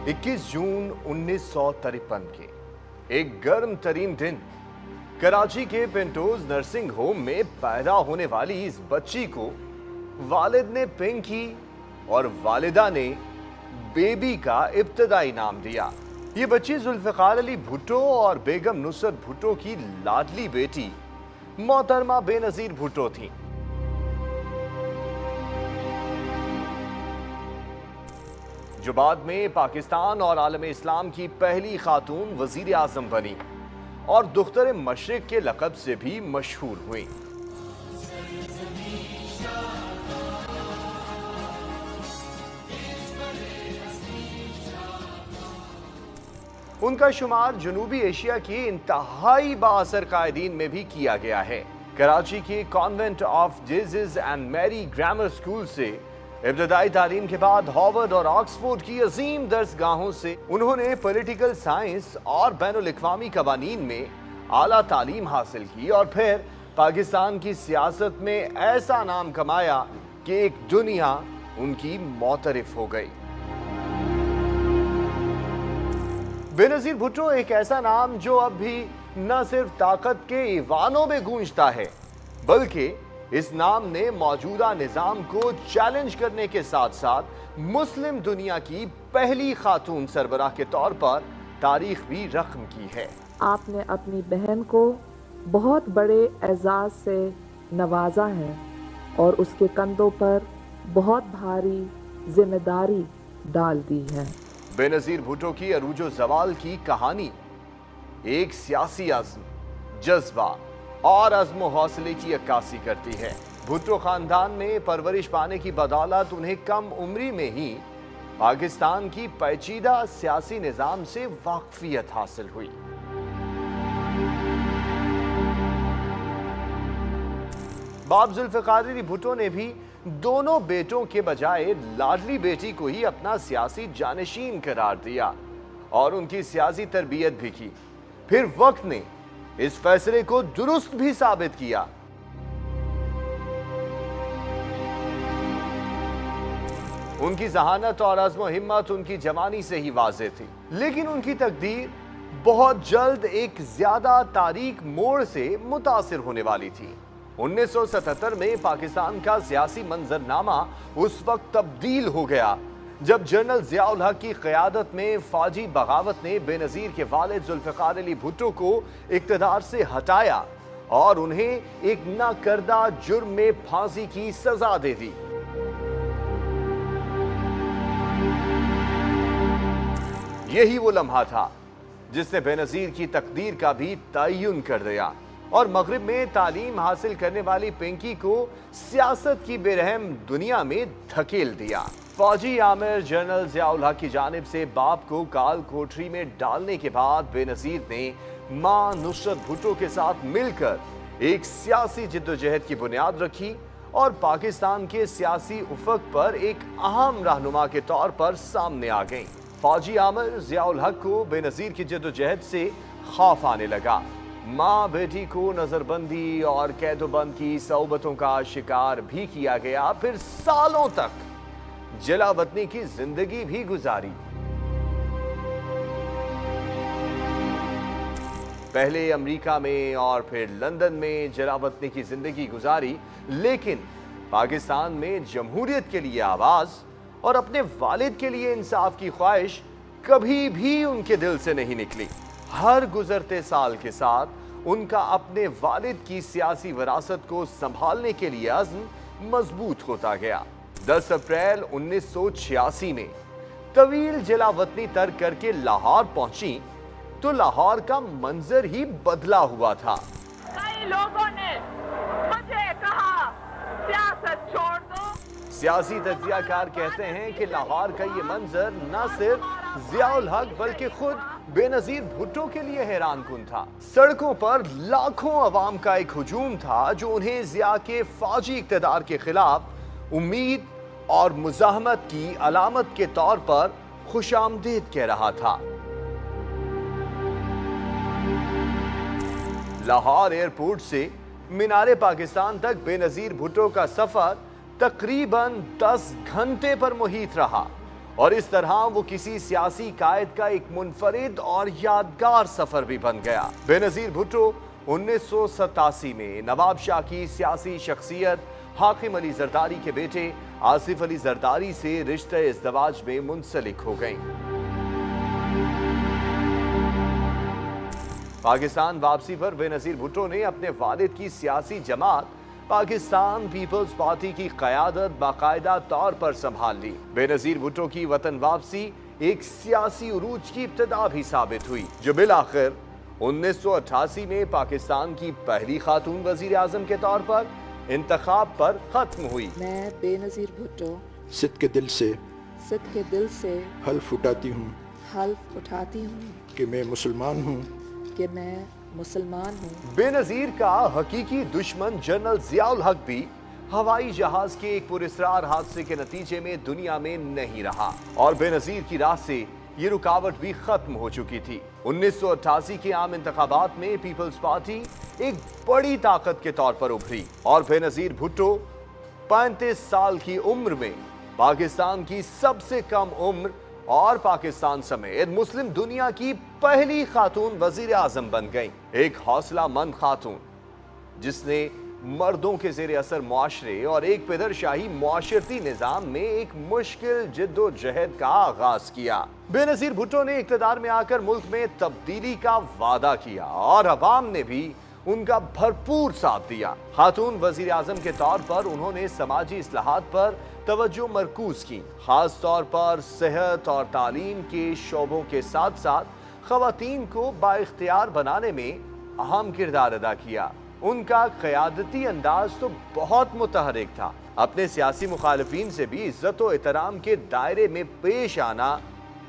21 जून 1953 के एक गर्म तरीन दिन कराची के पिंटोज नर्सिंग होम में पैदा होने वाली इस बच्ची को वालिद ने पिंकी और वालिदा ने बेबी का इब्तदाई नाम दिया। ये बच्ची जुल्फिकार अली भुट्टो और बेगम नुसरत भुट्टो की लाडली बेटी मोहतरमा बेनजीर भुट्टो थी। जो बाद में पाकिस्तान और आलम इस्लाम की पहली खातून वजीर आजम बनी और दुख्तर मशरिक के लक़ब से भी मशहूर हुई। उनका शुमार जनूबी एशिया की इंतहाई बाअसर कायदीन में भी किया गया है। कराची के Convent of Jesus and Mary Grammar School से इब्तदाई तालीम के बाद हार्वर्ड और ऑक्सफोर्ड की अजीम दर्सगाहों से उन्होंने पॉलिटिकल साइंस और बैनुल-अक़वामी कवानीन में आला तालीम हासिल की और फिर पाकिस्तान की सियासत में ऐसा नाम कमाया कि एक दुनिया उनकी मोतरिफ हो गई। बेनजीर भुट्टो एक ऐसा नाम जो अब भी न सिर्फ ताकत के ईवानों में गूंजता है, बल्कि इस नाम ने मौजूदा निजाम को चैलेंज करने के साथ साथ मुस्लिम दुनिया की पहली खातून सरबराह के तौर पर तारीख भी रकम की है। आपने अपनी बहन को बहुत बड़े एजाज से नवाजा है और उसके कंधों पर बहुत भारी जिम्मेदारी डाल दी है। बेनजीर भुट्टो की अरूजो जवाल की कहानी एक सियासी अज़्म, जज्बा और अज़्म हौसले की अक्कासी करती है। भुट्टो खानदान में परवरिश पाने की बदौलत उन्हें कम उम्री में ही पाकिस्तान की पेचीदा सियासी निज़ाम से वाकफियत हासिल हुई। बाप जुल्फिकार अली भुट्टो ने भी दोनों बेटों के बजाय लाडली बेटी को ही अपना सियासी जानशीन करार दिया और उनकी सियासी तरबियत भी की। फिर वक्त ने इस फैसले को दुरुस्त भी साबित किया। उनकी जहानत और अज़्म व हिम्मत उनकी जवानी से ही वाज़ेह थी, लेकिन उनकी तकदीर बहुत जल्द एक ज्यादा तारीक मोड़ से मुतासिर होने वाली थी। 1977 में पाकिस्तान का सियासी मंजरनामा उस वक्त तब्दील हो गया जब जनरल ज़िया-उल हक की क़यादत में फ़ौजी बगावत ने बेनज़ीर के वालिद जुल्फ़िकार अली भुट्टो को इक़्तिदार से हटाया और उन्हें एक नाकर्दा जुर्म में फांसी की सज़ा दे दी। यही वो लम्हा था जिसने बेनज़ीर की तकदीर का भी तय्युन कर दिया और मगरिब में तालीम हासिल करने वाली पिंकी को सियासत की बेरहम दुनिया में धकेल दिया। फौजी आमिर जनरल ज़िया-उल हक की जानिब से बाप को काल कोठरी में डालने के बाद बेनज़ीर ने मां नुसरत भुट्टो के साथ मिलकर एक सियासी जिद्दोजहद की बुनियाद रखी और पाकिस्तान के सियासी उफक पर एक अहम रहनुमा के तौर पर सामने आ गई। फौजी आमिर ज़िया-उल हक को बेनज़ीर की जिद्दोजहद से खौफ आने लगा। माँ बेटी को नजरबंदी और कैदोबंद की सौबतों का शिकार भी किया गया, फिर सालों तक जलावतनी की जिंदगी भी गुजारी। पहले अमेरिका में और फिर लंदन में जलावतनी की जिंदगी गुजारी, लेकिन पाकिस्तान में जमहूरियत के लिए आवाज और अपने वालिद के लिए इंसाफ की ख्वाहिश कभी भी उनके दिल से नहीं निकली। हर गुजरते साल के साथ उनका अपने वालिद की सियासी विरासत को संभालने के लिए अज़्म मजबूत होता गया। 10 अप्रैल 1986 में तवील जलावतनी तर्क करके लाहौर पहुंची तो लाहौर का मंजर ही बदला हुआ था। कई लोगों ने मुझे कहा सियासत छोड़ दो। सियासी तज्जियाकार कहते हैं कि लाहौर का ये मंजर न सिर्फ ज़िया-उल हक बल्कि खुद बेनज़ीर भुट्टो के लिए हैरान कुन था। सड़कों पर लाखों अवाम का एक हुजूम था जो उन्हें ज़िया के फौजी इक़्तिदार के खिलाफ उम्मीद और मुज़ाहमत की अलामत के तौर पर खुशामदीद कह रहा था। लाहौर एयरपोर्ट से मीनारे पाकिस्तान तक बेनज़ीर भुट्टो का सफर तकरीबन 10 घंटे पर मुहित रहा اور اس طرح وہ کسی سیاسی قائد کا ایک منفرد اور یادگار سفر بھی بن گیا۔ بے نظیر بھٹو 1987 میں نواب شاہ کی سیاسی شخصیت حاکم علی زرداری کے بیٹے آصف علی زرداری سے رشتہ ازدواج میں منسلک ہو گئیں۔ پاکستان واپسی پر بے نظیر بھٹو نے اپنے والد کی سیاسی جماعت پاکستان پیپلز پارٹی کی قیادت باقاعدہ طور پر سنبھال لی۔ بے نظیر بھٹو کی وطن واپسی ایک سیاسی عروج کی ابتدا بھی ثابت ہوئی، جو بالآخر 1988 میں پاکستان کی پہلی خاتون وزیر اعظم کے طور پر انتخاب پر ختم ہوئی۔ میں بے نظیر بھٹو صدق کے دل سے حلف اٹھاتی ہوں کہ میں مسلمان ہوں۔ بے نظیر کا حقیقی دشمن جنرل ضیاء الحق بھی ہوائی جہاز کے ایک پراسرار حادثے کے نتیجے میں دنیا میں نہیں رہا، اور بے نظیر کی راہ سے یہ رکاوٹ بھی ختم ہو چکی تھی۔ 1988 کے عام انتخابات میں پیپلز پارٹی ایک بڑی طاقت کے طور پر ابھری، اور بے نظیر بھٹو 35 سال کی عمر میں پاکستان کی سب سے کم عمر اور پاکستان سمیت مسلم دنیا کی پہلی خاتون وزیر اعظم بن گئیں۔ ایک حوصلہ مند خاتون جس نے مردوں کے زیر اثر معاشرے اور ایک پدر شاہی معاشرتی نظام میں ایک مشکل جد و جہد کا آغاز کیا۔ بے نظیر بھٹو نے اقتدار میں آ کر ملک میں تبدیلی کا وعدہ کیا، اور عوام نے بھی ان کا بھرپور ساتھ دیا۔ خاتون وزیر اعظم کے طور پر انہوں نے سماجی اصلاحات پر توجہ مرکوز کی، خاص طور پر صحت اور تعلیم کے شعبوں کے ساتھ ساتھ خواتین کو بااختیار بنانے میں اہم کردار ادا کیا۔ ان کا قیادتی انداز تو بہت متحرک تھا، اپنے سیاسی مخالفین سے بھی عزت و احترام کے دائرے میں پیش آنا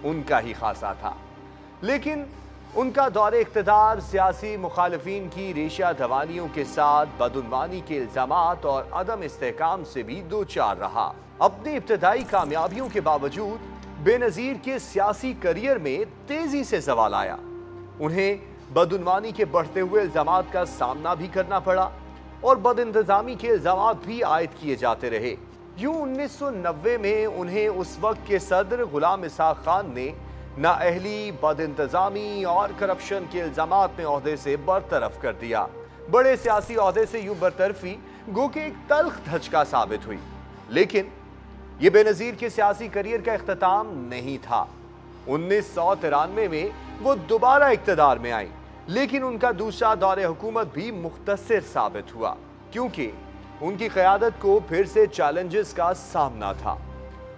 ان کا ہی خاصہ تھا، لیکن ان کا دور اقتدار سیاسی مخالفین کی ریشہ دوانیوں کے ساتھ بدعنوانی کے الزامات اور عدم استحکام سے بھی دوچار رہا۔ اپنی ابتدائی کامیابیوں کے باوجود بے نظیر کے سیاسی کریئر میں تیزی سے زوال آیا۔ انہیں بدعنوانی کے بڑھتے ہوئے الزامات کا سامنا بھی کرنا پڑا، اور بد انتظامی کے الزامات بھی عائد کیے جاتے رہے۔ یوں 1990 میں انہیں اس وقت کے صدر غلام اسحاق خان نے نااہلی، بد انتظامی اور کرپشن کے الزامات میں عہدے سے برطرف کر دیا۔ بڑے سیاسی عہدے سے یوں برطرفی گو کہ ایک تلخ دھچکا ثابت ہوئی، لیکن یہ بے نظیر کے سیاسی کریئر کا اختتام نہیں تھا۔ 1993 میں وہ دوبارہ اقتدار میں آئیں، لیکن ان کا دوسرا دور حکومت بھی مختصر ثابت ہوا، کیونکہ ان کی قیادت کو پھر سے چیلنجز کا سامنا تھا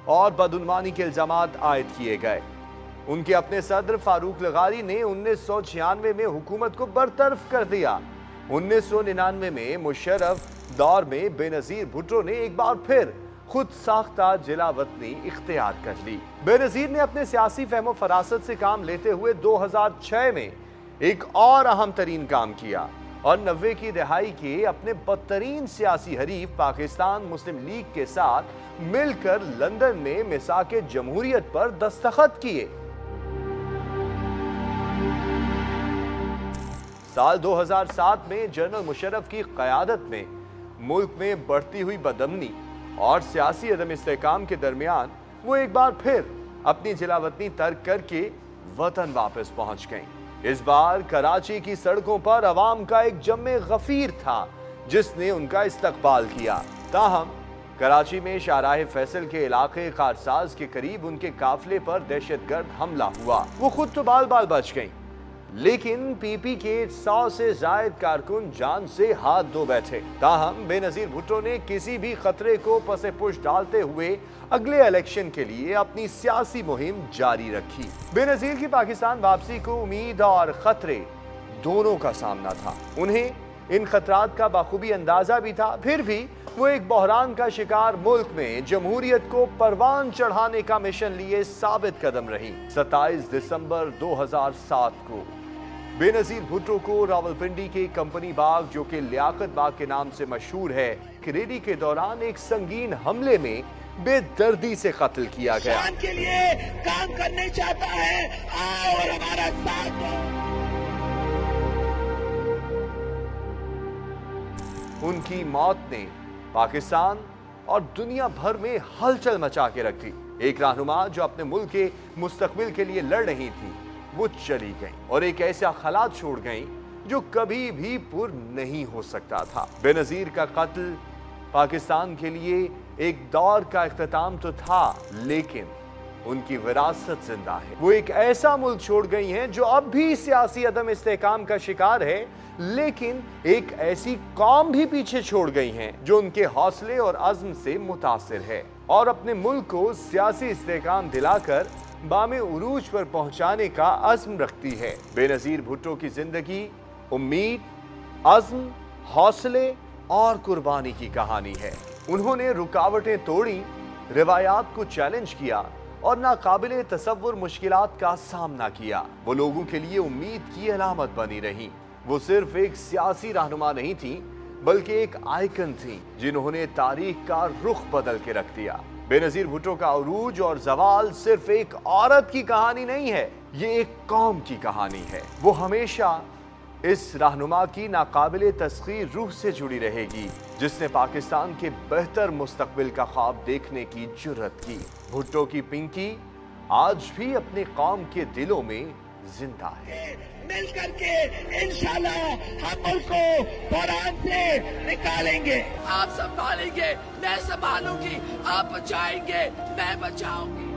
اور بدعنوانی کے الزامات عائد کیے گئے۔ ان کے اپنے صدر فاروق لغاری نے 1996 میں حکومت کو برطرف کر دیا۔ 1999 میں مشرف دور میں بے نظیر بھٹو نے ایک بار پھر خود ساختہ جلا وطنی اختیار کر لی۔ بے نظیر نے اپنے سیاسی فہم و فراست سے کام لیتے ہوئے 2006 میں ایک اور اہم ترین کام کیا، اور 90 کی دہائی کے اپنے بدترین سیاسی حریف پاکستان مسلم لیگ کے ساتھ مل کر لندن میں میثاق جمہوریت پر دستخط کیے۔ سال 2007 میں جنرل مشرف کی قیادت میں ملک میں بڑھتی ہوئی بدامنی اور سیاسی عدم استحکام کے درمیان وہ ایک بار پھر اپنی جلا وطنی ترک کر کے وطن واپس پہنچ گئیں۔ اس بار کراچی کی سڑکوں پر عوام کا ایک جمع غفیر تھا جس نے ان کا استقبال کیا۔ تاہم کراچی میں شاہراہ فیصل کے علاقے کارساز کے قریب ان کے قافلے پر دہشت گرد حملہ ہوا۔ وہ خود تو بال بال بچ گئیں، لیکن پی پی کے 100 سے زائد کارکن جان سے ہاتھ دھو بیٹھے۔ تاہم بے نظیر بھٹو نے کسی بھی خطرے کو پس پش ڈالتے ہوئے اگلے الیکشن کے لیے اپنی سیاسی مہم جاری رکھی۔ بے نظیر کی پاکستان واپسی کو امید اور خطرے دونوں کا سامنا تھا۔ انہیں ان خطرات کا بخوبی اندازہ بھی تھا، پھر بھی وہ ایک بحران کا شکار ملک میں جمہوریت کو پروان چڑھانے کا مشن لیے ثابت قدم رہی۔ 27 دسمبر 2007 کو بے نظیر بھٹو کو راولپنڈی کے کمپنی باغ، جو کہ لیاقت باغ کے نام سے مشہور ہے، ریلی کے دوران ایک سنگین حملے میں بے دردی سے قتل کیا گیا۔ کے لیے کام کرنے چاہتا ہے، آؤ اور ہمارا ساتھ دو۔ ان کی موت نے پاکستان और दुनिया भर में हलचल मचा के रख दी। एक रहनुमा जो अपने मुल्क के मुस्तकबिल के लिए लड़ रही थी, वो चली गई और एक ऐसा खला छोड़ गई जो कभी भी पुर नहीं हो सकता था। बेनजीर का कत्ल पाकिस्तान के लिए एक दौर का इख्तिताम तो था, लेकिन उनकी विरासत जिंदा है। वो एक ऐसा मुल्क छोड़ गई हैं जो अब भी सियासी अदम इस्तेहकाम का शिकार है, लेकिन एक ऐसी कौम भी पीछे छोड़ गई हैं जो उनके हौसले और अज़्म से मुतासिर है और अपने मुल्क को सियासी इस्तेहकाम दिलाकर बामे उरूज पर पहुंचाने का अज़्म रखती है। बेनजीर भुट्टो की जिंदगी उम्मीद, अज़्म, हौसले और कुर्बानी की कहानी है। उन्होंने रुकावटें तोड़ी, रिवायात को चैलेंज किया और नाकाबिले तसव्वुर मुश्किलात का सामना किया। वो लोगों के लिए उम्मीद की अलामत बनी रही। वो सिर्फ एक सियासी रहनुमा नहीं थी, बल्कि एक आइकन थी जिन्होंने तारीख का रुख बदल के रख दिया। बेनजीर भुट्टो का उरूज और जवाल सिर्फ एक औरत की कहानी नहीं है, ये एक कौम की कहानी है। वो हमेशा इस रहनुमा की नाकाबिले तस्खीर रूह से जुड़ी रहेगी, जिसने पाकिस्तान के बेहतर मुस्तकबिल का ख्वाब देखने की जुर्रत की। भुट्टो की पिंकी आज भी अपने कौम के दिलों में जिंदा है। मिल करके इंशाल्लाह हम मुल्क को बहरान से निकालेंगे। आप संभालेंगे, मैं संभालूंगी, आप बचाएंगे, मैं बचाऊंगी।